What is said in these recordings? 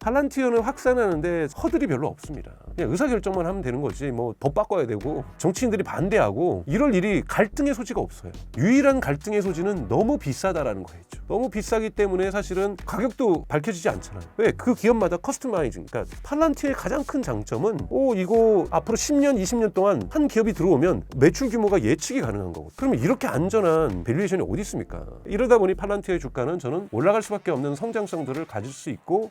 팔란티어는 확산하는데 허들이 별로 없습니다. 그냥 의사결정만 하면 되는 거지 뭐 법 바꿔야 되고 정치인들이 반대하고 이럴 일이 갈등의 소지가 없어요. 유일한 갈등의 소지는 너무 비싸다라는 거였죠. 너무 비싸기 때문에 사실은 가격도 밝혀지지 않잖아요. 왜? 그 기업마다 커스터마이징. 그러니까 팔란티어의 가장 큰 장점은 이거 앞으로 10년, 20년 동안 한 기업이 들어오면 매출 규모가 예측이 가능한 거고. 그러면 이렇게 안전한 밸류에이션이 어디 있습니까? 이러다 보니 팔란티어의 주가는 저는 올라갈 수밖에 없는 성장성들을 가질 수 있고.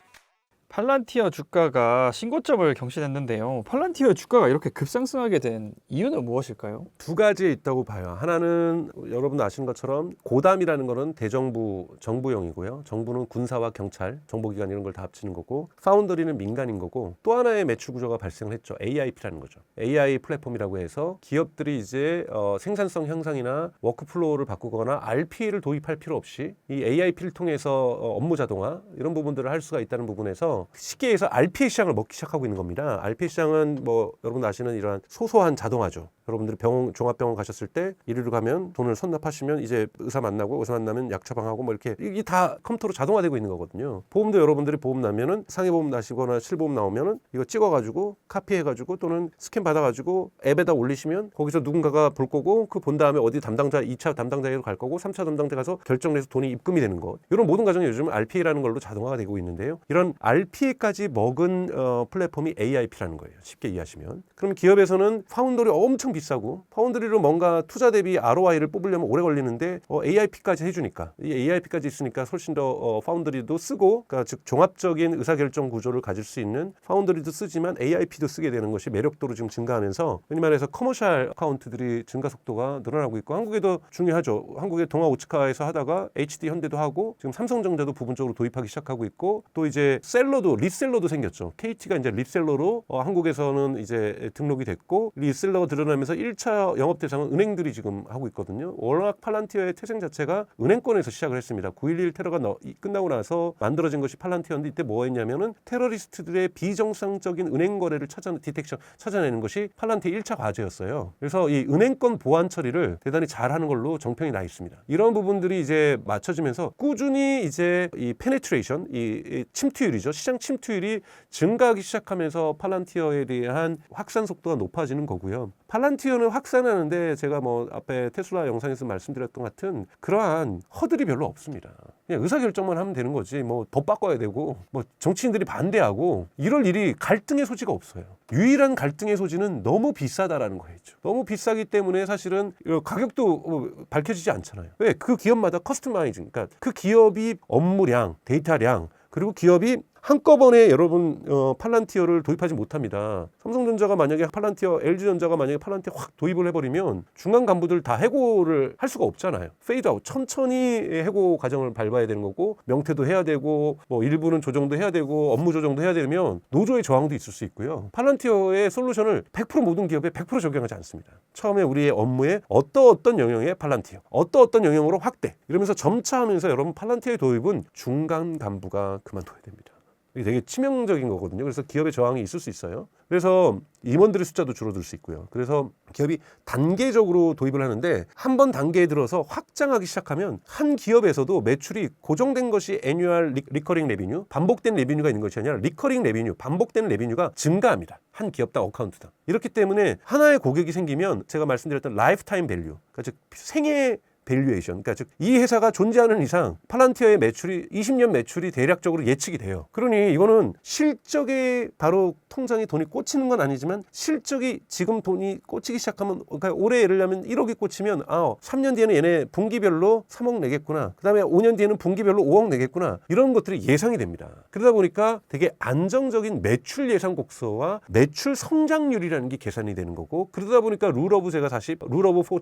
팔란티어 주가가 신고점을 경신했는데요. 팔란티어 주가가 이렇게 급상승하게 된 이유는 무엇일까요? 두 가지에 있다고 봐요. 하나는 여러분 아시는 것처럼 고담이라는 거는 대정부 정부용이고요. 정부는 군사와 경찰, 정보기관 이런 걸 다 합치는 거고, 파운더리는 민간인 거고, 또 하나의 매출 구조가 발생을 했죠. AIP라는 거죠. AI 플랫폼이라고 해서 기업들이 이제 생산성 향상이나 워크플로우를 바꾸거나 RPA를 도입할 필요 없이 이 AIP를 통해서 업무 자동화 이런 부분들을 할 수가 있다는 부분에서 쉽게 해서 RPA 시장을 먹기 시작하고 있는 겁니다. RPA 시장은 뭐 여러분 아시는 이러한 소소한 자동화죠. 여러분들이 종합병원 가셨을 때 이리로 가면 돈을 선납하시면 이제 의사 만나고 의사 만나면 약 처방하고 뭐 이렇게 이게 다 컴퓨터로 자동화되고 있는 거거든요. 보험도 여러분들이 보험 나면은 상해보험 나시거나 실보험 나오면은 이거 찍어가지고 카피해가지고 또는 스캔 받아가지고 앱에다 올리시면 거기서 누군가가 볼 거고 그 본 다음에 어디 담당자 2차 담당자로 갈 거고 3차 담당자 가서 결정해서 돈이 입금이 되는 것. 이런 모든 과정이 요즘 RPA라는 걸로 자동화가 되고 있는데요. 이런 RPA까지 먹은 플랫폼이 AIP라는 거예요. 쉽게 이해하시면. 그럼 기업에서는 파운더리 엄청 비싸고 파운드리로 뭔가 투자 대비 ROI를 뽑으려면 오래 걸리는데 AIP까지 해주니까 이 AIP까지 있으니까 훨씬 더 파운드리도 쓰고 그러니까 즉 종합적인 의사결정 구조를 가질 수 있는 파운드리도 쓰지만 AIP도 쓰게 되는 것이 매력도로 지금 증가하면서 흔히 말해서 커머셜 어카운트들이 증가 속도가 늘어나고 있고 한국에도 중요하죠. 한국의 동아 오츠카에서 하다가 HD 현대도 하고 지금 삼성전자도 부분적으로 도입하기 시작하고 있고 또 이제 리셀러도 생겼죠. KT가 이제 리셀러로 한국에서는 이제 등록이 됐고 리셀러가 드러나면서 1차 영업 대상은 은행들이 지금 하고 있거든요. 워낙 팔란티어의 태생 자체가 은행권에서 시작을 했습니다. 9.11 테러가 끝나고 나서 만들어진 것이 팔란티어인데 이때 뭐 했냐면은 테러리스트들의 비정상적인 은행 거래를 찾아내는 것이 팔란티어 1차 과제였어요. 그래서 이 은행권 보안 처리를 대단히 잘하는 걸로 정평이 나 있습니다. 이런 부분들이 이제 맞춰지면서 꾸준히 이제 이 페네트레이션, 이 침투율이죠. 시장 침투율이 증가하기 시작하면서 팔란티어에 대한 확산 속도가 높아지는 거고요. 팔란티어는 확산하는데 제가 뭐 앞에 테슬라 영상에서 말씀드렸던 것 같은 그러한 허들이 별로 없습니다. 그냥 의사결정만 하면 되는 거지 뭐 법 바꿔야 되고 뭐 정치인들이 반대하고 이럴 일이 갈등의 소지가 없어요. 유일한 갈등의 소지는 너무 비싸다라는 거였죠. 너무 비싸기 때문에 사실은 가격도 밝혀지지 않잖아요. 왜? 그 기업마다 커스터마이징, 그러니까 그 기업이 업무량, 데이터량 그리고 기업이 한꺼번에 여러분 팔란티어를 도입하지 못합니다. 삼성전자가 만약에 LG전자가 만약에 팔란티어 확 도입을 해버리면 중간 간부들 다 해고를 할 수가 없잖아요. 페이드아웃, 천천히 해고 과정을 밟아야 되는 거고 명퇴도 해야 되고 뭐 일부는 조정도 해야 되고 업무 조정도 해야 되면 노조의 저항도 있을 수 있고요. 팔란티어의 솔루션을 100% 모든 기업에 100% 적용하지 않습니다. 처음에 우리의 업무에 어떤 영역의 팔란티어, 어떤 영역으로 확대 이러면서 점차 하면서 여러분 팔란티어의 도입은 중간 간부가 그만둬야 됩니다. 이게 되게 치명적인 거거든요. 그래서 기업의 저항이 있을 수 있어요. 그래서 임원들의 숫자도 줄어들 수 있고요. 그래서 기업이 단계적으로 도입을 하는데 한 번 단계에 들어서 확장하기 시작하면 한 기업에서도 매출이 고정된 것이 애뉴얼 리커링 레비뉴, 반복된 레비뉴가 있는 것이 아니라 리커링 레비뉴, 반복된 레비뉴가 증가합니다. 한 기업당 어카운트당. 이렇기 때문에 하나의 고객이 생기면 제가 말씀드렸던 라이프타임 밸류, 그러니까 즉 생애 밸류에이션, 그러니까 즉 이 회사가 존재하는 이상 팔란티어의 매출이 20년 매출이 대략적으로 예측이 돼요. 그러니 이거는 실적에 바로 통장에 돈이 꽂히는 건 아니지만 실적이 지금 돈이 꽂히기 시작하면 그러니까 올해 예를 들면 1억이 꽂히면 3년 뒤에는 얘네 분기별로 3억 내겠구나. 그다음에 5년 뒤에는 분기별로 5억 내겠구나. 이런 것들이 예상이 됩니다. 그러다 보니까 되게 안정적인 매출 예상 곡소와 매출 성장률이라는 게 계산이 되는 거고 그러다 보니까 룰 오브 40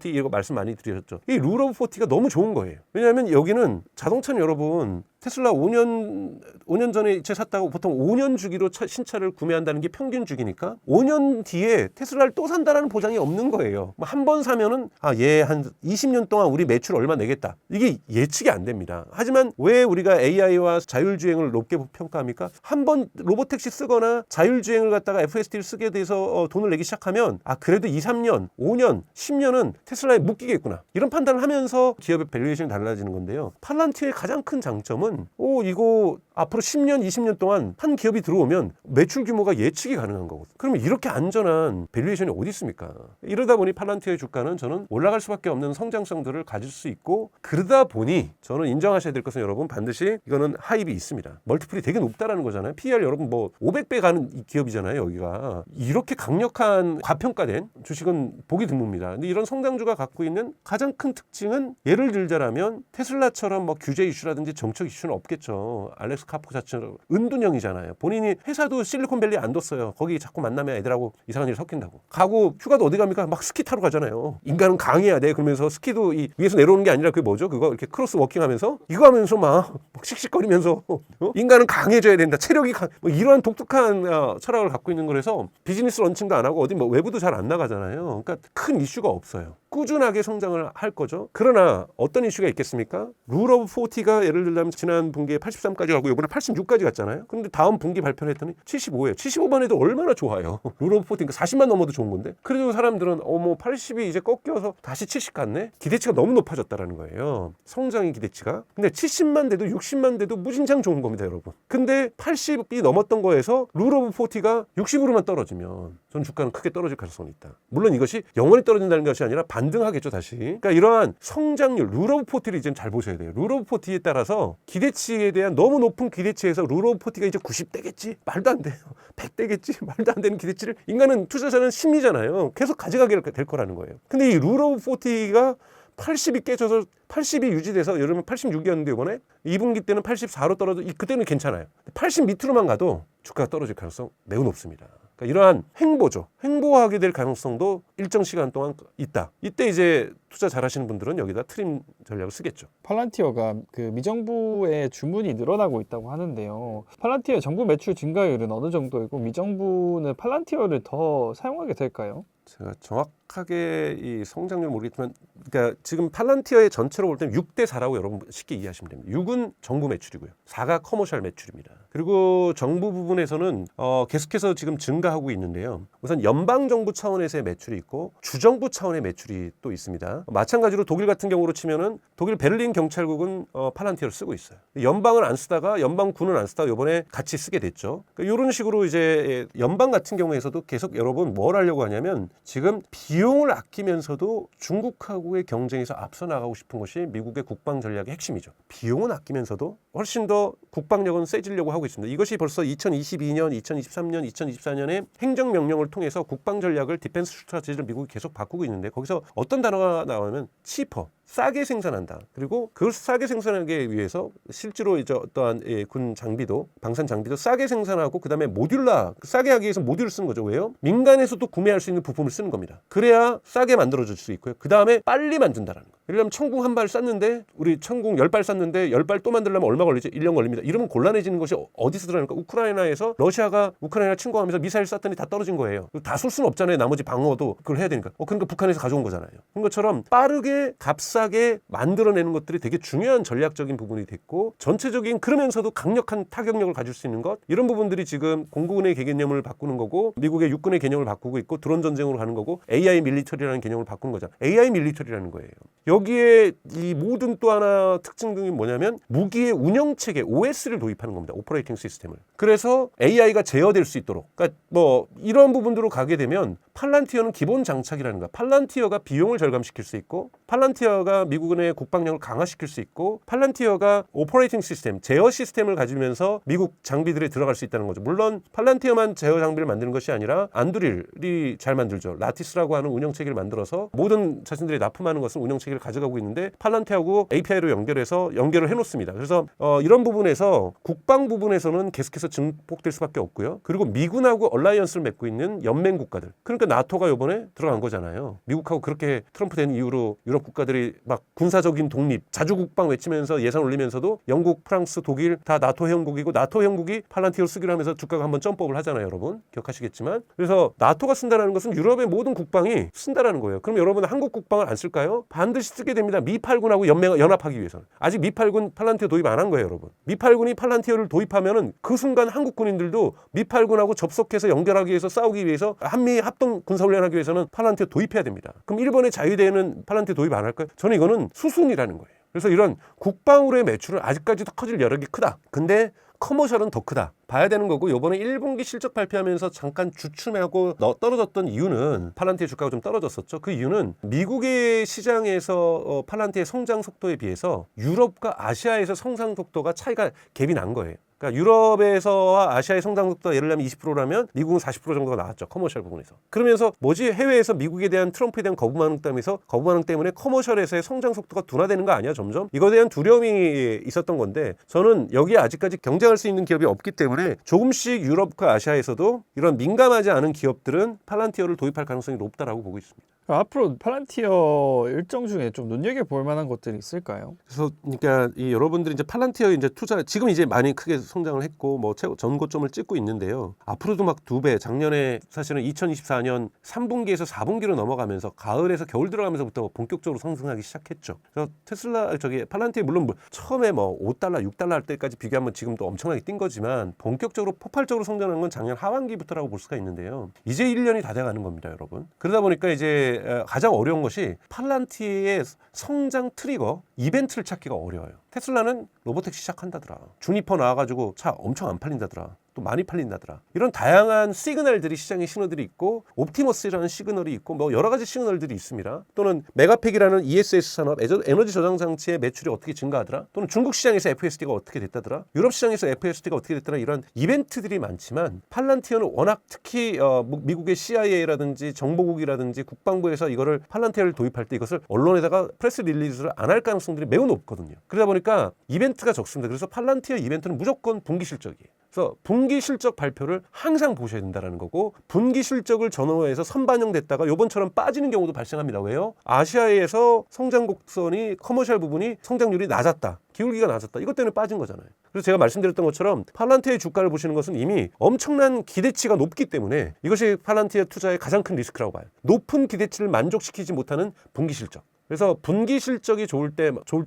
이거 말씀 많이 드렸죠. 이 룰 오브 40가 너무 좋은 거예요. 왜냐하면 여기는 자동차는 여러분 테슬라 5년 전에 차 샀다고 보통 5년 주기로 신차를 구매한다는 게 평균 주기니까 5년 뒤에 테슬라를 또 산다라는 보장이 없는 거예요. 한 번 사면은 얘 한 20년 동안 우리 매출 얼마 내겠다. 이게 예측이 안 됩니다. 하지만 왜 우리가 AI와 자율주행을 높게 평가합니까? 한 번 로보택시 쓰거나 자율주행을 갖다가 FSD를 쓰게 돼서 돈을 내기 시작하면 그래도 2, 3년, 5년, 10년은 테슬라에 묶이겠구나. 이런 판단을 하면서 기업의 밸류에이션이 달라지는 건데요. 팔란티어의 가장 큰 장점은 이거 앞으로 10년, 20년 동안 한 기업이 들어오면 매출 규모가 예측이 가능한 거거든요. 그러면 이렇게 안전한 밸류에이션이 어디 있습니까? 이러다 보니 팔란티어의 주가는 저는 올라갈 수밖에 없는 성장성들을 가질 수 있고, 그러다 보니 저는 인정하셔야 될 것은 여러분 반드시 이거는 하입이 있습니다. 멀티플이 되게 높다라는 거잖아요. PER 여러분 뭐 500배 가는 이 기업이잖아요. 여기가 이렇게 강력한 과평가된 주식은 보기 드뭅니다. 근데 이런 성장주가 갖고 있는 가장 큰 특징은, 예를 들자라면 테슬라처럼 뭐 규제 이슈라든지 정책 이슈는 없겠죠. 알렉스 카프 자체는 은둔형이잖아요. 본인이 회사도 실리콘밸리 안 뒀어요. 거기 자꾸 만나면 애들하고 이상한 일 섞인다고. 가고 휴가도 어디 갑니까? 막 스키 타러 가잖아요. 인간은 강해야 돼. 그러면서 스키도 이 위에서 내려오는 게 아니라 그게 뭐죠? 그거 이렇게 크로스 워킹하면서 이거 하면서 막 씩씩거리면서 인간은 강해져야 된다. 체력이 뭐 이런 독특한 철학을 갖고 있는 거라서 비즈니스 런칭도 안 하고 어디 뭐 외부도 잘 안 나가잖아요. 그러니까 큰 이슈가 없어요. 꾸준하게 성장을 할 거죠. 그러나 어떤 이슈가 있겠습니까? 룰 오브 40가 예를 들자면 지난 분기에 83까지 가고 이번에 86까지 갔잖아요. 근데 다음 분기 발표를 했더니 75예요. 75만 해도 얼마나 좋아요. 룰 오브 40, 그러니까 40만 넘어도 좋은 건데. 그래도 사람들은 뭐 80이 이제 꺾여서 다시 70 갔네? 기대치가 너무 높아졌다라는 거예요. 성장의 기대치가. 근데 70만 돼도 60만 돼도 무진장 좋은 겁니다, 여러분. 근데 80이 넘었던 거에서 룰 오브 40가 60으로만 떨어지면 전 주가는 크게 떨어질 가능성이 있다. 물론 이것이 영원히 떨어진다는 것이 아니라 반등하겠죠, 다시. 그러니까 이러한 성장률, 룰 오브 40를 이제 잘 보셔야 돼요. 룰 오브 40에 따라서 기대치에 대한 너무 높은 기대치에서 룰 오브 40가 이제 90대겠지? 말도 안 돼요. 100대겠지? 말도 안 되는 기대치를, 인간은, 투자자는 심리잖아요. 계속 가져가게 될 거라는 거예요. 근데 이 룰 오브 40가 80이 깨져서 80이 유지돼서, 예를 들면 86이었는데 이번에 2분기 때는 84로 떨어져, 그때는 괜찮아요. 80 밑으로만 가도 주가가 떨어질 가능성 매우 높습니다. 그러니까 이러한 횡보죠. 횡보하게 될 가능성도 일정 시간 동안 있다. 이때 이제 투자 잘하시는 분들은 여기다 트림 전략을 쓰겠죠. 팔란티어가 그 미정부의 주문이 늘어나고 있다고 하는데요. 팔란티어 정부 매출 증가율은 어느 정도이고 미정부는 팔란티어를 더 사용하게 될까요? 제가 정확하게 이 성장률 모르겠지만, 그러니까 지금 팔란티어의 전체로 볼 때는 6대 4라고 여러분 쉽게 이해하시면 됩니다. 6은 정부 매출이고요. 4가 커머셜 매출입니다. 그리고 정부 부분에서는 계속해서 지금 증가하고 있는데요. 우선 연방 정부 차원에서의 매출이 있고 주정부 차원의 매출이 또 있습니다. 마찬가지로 독일 같은 경우로 치면은 독일 베를린 경찰국은 팔란티어를 쓰고 있어요. 연방을 안 쓰다가 연방군은 안 쓰다가 이번에 같이 쓰게 됐죠. 그러니까 이런 식으로 이제 연방 같은 경우에서도 계속 여러분 뭘 하려고 하냐면, 지금 비용을 아끼면서도 중국하고의 경쟁에서 앞서 나가고 싶은 것이 미국의 국방 전략의 핵심이죠. 비용은 아끼면서도 훨씬 더 국방력은 세지려고 하고 있습니다. 이것이 벌써 2022년, 2023년, 2024년에 행정명령을 통해서 국방 전략을, 디펜스 스트라테지를 미국이 계속 바꾸고 있는데, 거기서 어떤 단어가 나오면 치퍼, 싸게 생산한다. 그리고 그걸 싸게 생산하기 위해서 실제로 이제 어떠한 군 장비도, 방산 장비도 싸게 생산하고, 그다음에 모듈라, 싸게 하기 위해서 모듈을 쓰는 거죠. 왜요? 민간에서도 구매할 수 있는 부품을 쓰는 겁니다. 그래야 싸게 만들어질 수 있고요. 그다음에 빨리 만든다라는 거. 예를 들면 천궁 한 발 쐈는데, 우리 천궁 10발 쐈는데 10발 또 만들려면 얼마 걸리죠? 1년 걸립니다. 이러면 곤란해지는 것이 어디서 들어가니까, 우크라이나에서 러시아가 우크라이나 침공하면서 미사일 쐈더니 다 떨어진 거예요. 다 쏠 수는 없잖아요. 나머지 방어도 그걸 해야 되니까. 그러니까 북한에서 가져온 거잖아요. 그런 것처럼 빠르게 값싸게 만들어내는 것들이 되게 중요한 전략적인 부분이 됐고, 전체적인 그러면서도 강력한 타격력을 가질 수 있는 것, 이런 부분들이 지금 공군의 개념을 바꾸는 거고, 미국의 육군의 개념을 바꾸고 있고, 드론 전쟁으로 가는 거고, AI 밀리터리라는 개념을 바꾸는 거죠. AI 밀리터리라는 거예요. 여기에 이 모든 또 하나 특징 등이 뭐냐면, 무기의 운영체계 OS를 도입하는 겁니다. 오퍼레이팅 시스템을. 그래서 AI가 제어될 수 있도록, 그러니까 뭐 이런 부분들로 가게 되면 팔란티어는 기본 장착이라는 거야. 팔란티어가 비용을 절감시킬 수 있고, 팔란티어가 미국의 국방력을 강화시킬 수 있고, 팔란티어가 오퍼레이팅 시스템, 제어 시스템을 가지면서 미국 장비들에 들어갈 수 있다는 거죠. 물론 팔란티어만 제어 장비를 만드는 것이 아니라 안드릴이 잘 만들죠. 라티스라고 하는 운영체계를 만들어서 모든 자신들이 납품하는 것은 운영체계를 가져가고 있는데, 팔란티어하고 API로 연결을 해놓습니다. 그래서 이런 부분에서 국방 부분에서는 계속해서 증폭될 수밖에 없고요. 그리고 미군하고 얼라이언스를 맺고 있는 연맹 국가들, 그러니까 나토가 이번에 들어간 거잖아요. 미국하고 그렇게 트럼프 된 이후로 유럽 국가들이 막 군사적인 독립, 자주국방 외치면서 예산 올리면서도 영국, 프랑스, 독일 다 나토 회원국이고, 나토 회원국이 팔란티어를 쓰기로 하면서 주가가 한번 점법을 하잖아요. 여러분 기억하시겠지만. 그래서 나토가 쓴다는 것은 유럽의 모든 국방이 쓴다라는 거예요. 그럼 여러분 한국 국방을 안 쓸까요? 반드시 쓰게 됩니다. 미8군하고 연합하기 위해서는. 아직 미8군 팔란티어 도입 안 한 거예요, 여러분. 미8군이 팔란티어를 도입하면은 그 순간 한국 군인들도 미8군하고 접속해서 연결하기 위해서, 싸우기 위해서, 한미 합동 군사훈련하기 위해서는 팔란티어 도입해야 됩니다. 그럼 일본의 자유대에는 팔란티어 도입 안 할까요? 저는 이거는 수순이라는 거예요. 그래서 이런 국방으로의 매출은 아직까지도 커질 여력이 크다. 근데 커머셜은 더 크다 봐야 되는 거고, 요번에 1분기 실적 발표하면서 잠깐 주춤하고 떨어졌던 이유는 팔란티의 주가가 좀 떨어졌었죠. 그 이유는 미국의 시장에서 팔란티의 성장 속도에 비해서 유럽과 아시아에서 성장 속도가 차이가 갭이 난 거예요. 그러니까 유럽에서와 아시아의 성장 속도가 예를 들면 20%라면 미국은 40% 정도가 나왔죠. 커머셜 부분에서. 그러면서 뭐지? 해외에서 미국에 대한 트럼프에 대한 거부반응 때문에 커머셜에서의 성장 속도가 둔화되는 거 아니야? 점점? 이거에 대한 두려움이 있었던 건데, 저는 여기에 아직까지 경쟁할 수 있는 기업이 없기 때문에 조금씩 유럽과 아시아에서도 이런 민감하지 않은 기업들은 팔란티어를 도입할 가능성이 높다라고 보고 있습니다. 앞으로 팔란티어 일정 중에 좀 눈여겨볼 만한 것들이 있을까요? 그래서 그러니까 이 여러분들이 이제 팔란티어 이제 투자 지금 이제 많이 크게 성장을 했고 뭐 최고 전고점을 찍고 있는데요. 앞으로도 막 2배, 작년에 사실은 2024년 3분기에서 4분기로 넘어가면서 가을에서 겨울 들어가면서부터 본격적으로 상승하기 시작했죠. 그래서 팔란티어 물론 처음에 뭐 $5, $6 할 때까지 비교하면 지금 또 엄청나게 뛴 거지만 본격적으로 폭발적으로 성장한 건 작년 하반기부터라고 볼 수가 있는데요. 이제 1년이 다 돼가는 겁니다, 여러분. 그러다 보니까 이제 가장 어려운 것이 팔란티의 성장 트리거 이벤트를 찾기가 어려워요. 테슬라는 로보택시 시작한다더라. 주니퍼 나와가지고 차 엄청 안 팔린다더라. 또 많이 팔린다더라. 이런 다양한 시그널들이, 시장의 신호들이 있고, 옵티머스라는 시그널이 있고, 뭐 여러 가지 시그널들이 있습니다. 또는 메가팩이라는 ESS 산업, 에너지 저장 장치의 매출이 어떻게 증가하더라. 또는 중국 시장에서 FSD가 어떻게 됐다더라. 유럽 시장에서 FSD가 어떻게 됐더라. 이런 이벤트들이 많지만 팔란티어는 워낙 특히 미국의 CIA라든지 정보국이라든지 국방부에서 이거를 팔란티어를 도입할 때 이것을 언론에다가 프레스 릴리즈를 안 할 가능성들이 매우 높거든요. 그러다 보니까 이벤트가 적습니다. 그래서 팔란티어 이벤트는 무조건 분기 실적이에요. 그래서 분기 실적 발표를 항상 보셔야 된다는 거고, 분기 실적을 전후해서 선반영됐다가 요번처럼 빠지는 경우도 발생합니다. 왜요? 아시아에서 성장 곡선이 커머셜 부분이 성장률이 낮았다. 기울기가 낮았다. 이것 때문에 빠진 거잖아요. 그래서 제가 말씀드렸던 것처럼 팔란티어의 주가를 보시는 것은 이미 엄청난 기대치가 높기 때문에 이것이 팔란티어 투자의 가장 큰 리스크라고 봐요. 높은 기대치를 만족시키지 못하는 분기 실적. 그래서 분기 실적이 좋을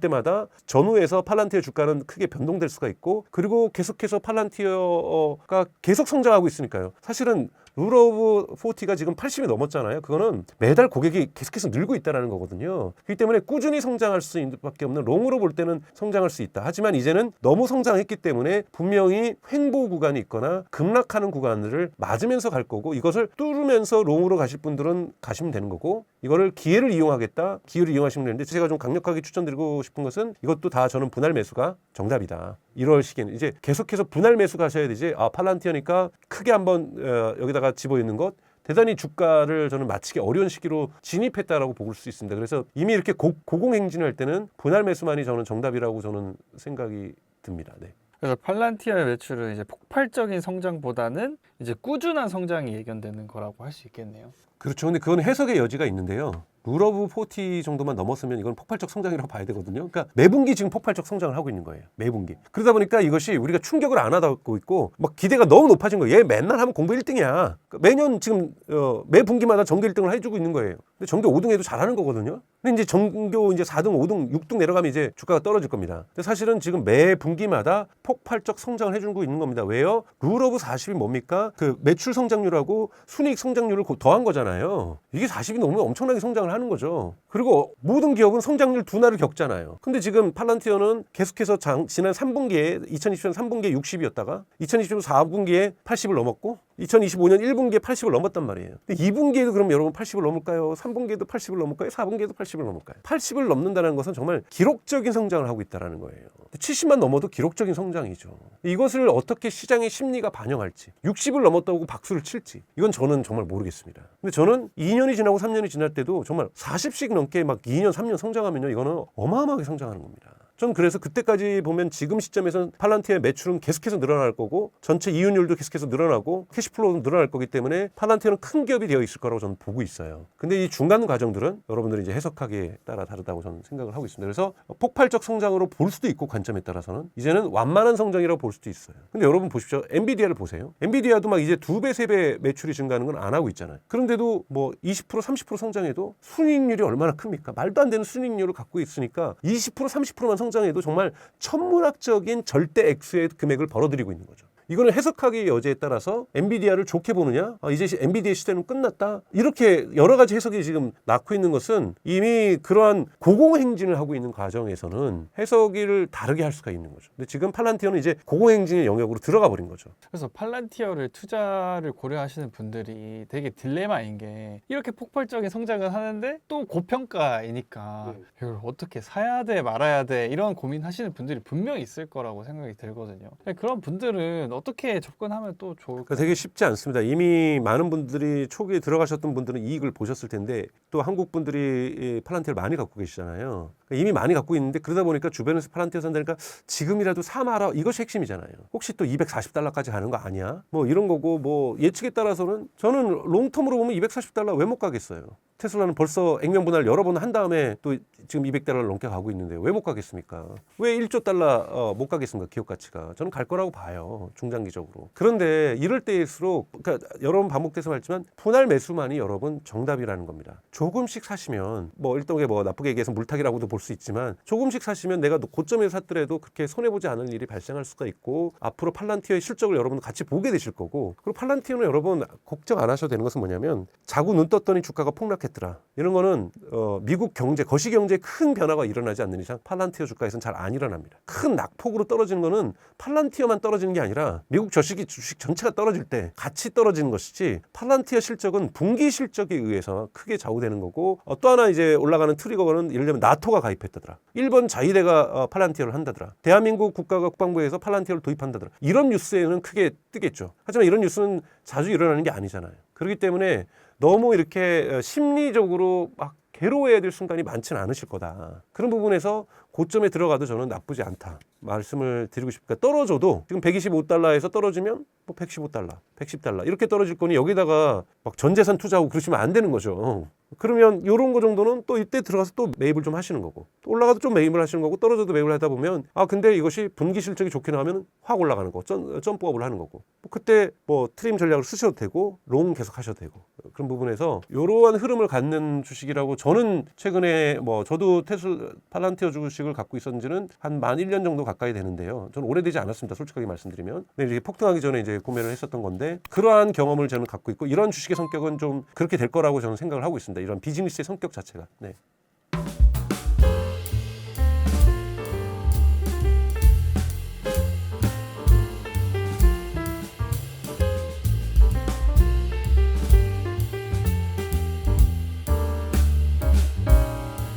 때마다 전후에서 팔란티어 주가는 크게 변동될 수가 있고, 그리고 계속해서 팔란티어가 계속 성장하고 있으니까요. 사실은 룰 오브 40가 지금 80이 넘었잖아요. 그거는 매달 고객이 계속해서 늘고 있다는 거거든요. 그렇기 때문에 꾸준히 성장할 수밖에 없는, 롱으로 볼 때는 성장할 수 있다. 하지만 이제는 너무 성장했기 때문에 분명히 횡보 구간이 있거나 급락하는 구간들을 맞으면서 갈 거고, 이것을 뚫으면서 롱으로 가실 분들은 가시면 되는 거고, 이거를 기회를 이용하겠다. 기회를 이용하시면 되는데, 제가 좀 강력하게 추천드리고 싶은 것은 이것도 다 저는 분할 매수가 정답이다. 1월 시기에는 이제 계속해서 분할 매수 가셔야 되지. 팔란티어니까 크게 한번 여기다가 집어있는 것, 대단히 주가를 저는 맞추기 어려운 시기로 진입했다라고 볼 수 있습니다. 그래서 이미 이렇게 고공행진을 할 때는 분할 매수만이 저는 정답이라고 저는 생각이 듭니다. 네. 그래서 팔란티어의 매출은 이제 폭발적인 성장보다는 이제 꾸준한 성장이 예견되는 거라고 할 수 있겠네요. 그렇죠. 근데 그건 해석의 여지가 있는데요. 룰 오브 40 정도만 넘었으면 이건 폭발적 성장이라고 봐야 되거든요. 그러니까 매분기 지금 폭발적 성장을 하고 있는 거예요. 매분기. 그러다 보니까 이것이 우리가 충격을 안 하고 있고 막 기대가 너무 높아진 거예요. 얘 맨날 하면 공부 1등이야. 매년 지금 매 분기마다 전교 1등을 해주고 있는 거예요. 근데 전교 5등에도 잘하는 거거든요. 근데 이제 전교 이제 4등, 5등, 6등 내려가면 이제 주가가 떨어질 겁니다. 근데 사실은 지금 매 분기마다 폭발적 성장을 해주고 있는 겁니다. 왜요? 룰 오브 40이 뭡니까? 그 매출 성장률하고 순이익 성장률을 더한 거잖아요. 이게 40이 넘으면 엄청나게 성장을 하는 거죠. 그리고 모든 기업은 성장률 둔화를 겪잖아요. 근데 지금 팔란티어는 계속해서 지난 3분기에 2020년 3분기에 60이었다가 2020년 4분기에 80을 넘었고 2025년 1분기에 80을 넘었단 말이에요. 근데 2분기에도 그럼 여러분 80을 넘을까요? 3분기에도 80을 넘을까요? 4분기에도 80을 넘을까요? 80을 넘는다는 것은 정말 기록적인 성장을 하고 있다는 거예요. 70만 넘어도 기록적인 성장이죠. 이것을 어떻게 시장의 심리가 반영할지, 60을 넘었다고 박수를 칠지, 이건 저는 정말 모르겠습니다. 근데 저는 2년이 지나고 3년이 지날 때도 정말 40씩 넘게 막 2년, 3년 성장하면요, 이거는 어마어마하게 성장하는 겁니다. 전 그래서 그때까지 보면 지금 시점에서는 팔란티어의 매출은 계속해서 늘어날 거고 전체 이윤율도 계속해서 늘어나고 캐시플로우도 늘어날 거기 때문에 팔란티어는 큰 기업이 되어 있을 거라고 저는 보고 있어요. 근데 이 중간 과정들은 여러분들이 이제 해석하기에 따라 다르다고 저는 생각을 하고 있습니다. 그래서 폭발적 성장으로 볼 수도 있고 관점에 따라서는 이제는 완만한 성장이라고 볼 수도 있어요. 근데 여러분 보십시오. 엔비디아를 보세요. 엔비디아도 막 이제 2배, 3배 매출이 증가하는 건 안 하고 있잖아요. 그런데도 뭐 20%, 30% 성장해도 순이익률이 얼마나 큽니까? 말도 안 되는 순이익률을 갖고 있으니까 20%, 30%만 성장해도 정말 천문학적인 절대 액수의 금액을 벌어들이고 있는 거죠. 이거는 해석하기의 여지에 따라서 엔비디아를 좋게 보느냐, 이제 엔비디아 시대는 끝났다, 이렇게 여러 가지 해석이 지금 낳고 있는 것은 이미 그러한 고공행진을 하고 있는 과정에서는 해석을 다르게 할 수가 있는 거죠. 근데 지금 팔란티어는 이제 고공행진의 영역으로 들어가 버린 거죠. 그래서 팔란티어를 투자를 고려하시는 분들이 되게 딜레마인 게 이렇게 폭발적인 성장을 하는데 또 고평가이니까 이걸 어떻게 사야 돼 말아야 돼 이런 고민하시는 분들이 분명히 있을 거라고 생각이 들거든요. 그런 분들은 어떻게 접근하면 또 좋을까요? 그러니까 되게 쉽지 않습니다. 이미 많은 분들이 초기에 들어가셨던 분들은 이익을 보셨을 텐데 또 한국 분들이 이 팔란티어를 많이 갖고 계시잖아요. 이미 많이 갖고 있는데 그러다 보니까 주변에서 팔란티어 산다니까 지금이라도 사 마라, 이것이 핵심이잖아요. 혹시 또 $240까지 가는 거 아니야? 뭐 이런 거고, 뭐 예측에 따라서는 저는 롱텀으로 보면 $240 왜 못 가겠어요. 테슬라는 벌써 액면 분할 여러 번 한 다음에 또 지금 $200를 넘게 가고 있는데 왜 못 가겠습니까? 왜 $1조 못 가겠습니까? 기업 가치가. 저는 갈 거라고 봐요. 중장기적으로. 그런데 이럴 때일수록, 그러니까 여러 번 반복돼서 말했지만 분할 매수만이 여러분 정답이라는 겁니다. 조금씩 사시면 뭐 일종의 뭐 나쁘게 얘기해서 물타기라고도 볼 수 있지만 조금씩 사시면 내가 고점에 샀더라도 그렇게 손해보지 않을 일이 발생할 수가 있고 앞으로 팔란티어의 실적을 여러분 같이 보게 되실 거고, 그리고 팔란티어는 여러분 걱정 안 하셔도 되는 것은 뭐냐면 자꾸 눈 떴더니 주가가 폭락했더라, 이런 거는 미국 경제, 거시경제에 큰 변화가 일어나지 않는 이상 팔란티어 주가에서는 잘 안 일어납니다. 큰 낙폭으로 떨어지는 거는 팔란티어만 떨어지는 게 아니라 미국 주식 전체가 떨어질 때 같이 떨어지는 것이지, 팔란티어 실적은 분기 실적에 의해서 크게 좌우되는 거고, 또 하나 이제 올라가는 트리거는 예를 들면 나토가 가입했다더라, 일본 자위대가 팔란티어를 한다더라, 대한민국 국가가 국방부에서 팔란티어를 도입한다더라, 이런 뉴스에는 크게 뜨겠죠. 하지만 이런 뉴스는 자주 일어나는 게 아니잖아요. 그렇기 때문에 너무 이렇게 심리적으로 막 괴로워해야 될 순간이 많지는 않으실 거다. 그런 부분에서 고점에 들어가도 저는 나쁘지 않다 말씀을 드리고 싶으니까, 떨어져도 지금 $125에서 떨어지면 뭐 $115, $110 이렇게 떨어질 거니 여기다가 막 전재산 투자하고 그러시면 안 되는 거죠. 그러면 이런 거 정도는 또 이때 들어가서 또 매입을 좀 하시는 거고, 또 올라가도 좀 매입을 하시는 거고, 떨어져도 매입을 하다 보면 근데 이것이 분기 실적이 좋게 나오면 확 올라가는 거, 점프업을 하는 거고, 그때 뭐 트림 전략을 쓰셔도 되고 롱 계속 하셔도 되고, 그런 부분에서 이러한 흐름을 갖는 주식이라고 저는 최근에 뭐 저도 팔란티어 주식을 갖고 있었는지는 한 만 1년 정도 가까이 되는데요. 저는 오래되지 않았습니다. 솔직하게 말씀드리면. 근데 이제 폭등하기 전에 이제 구매를 했었던 건데, 그러한 경험을 저는 갖고 있고 이런 주식의 성격은 좀 그렇게 될 거라고 저는 생각을 하고 있습니다. 이런 비즈니스의 성격 자체가. 네.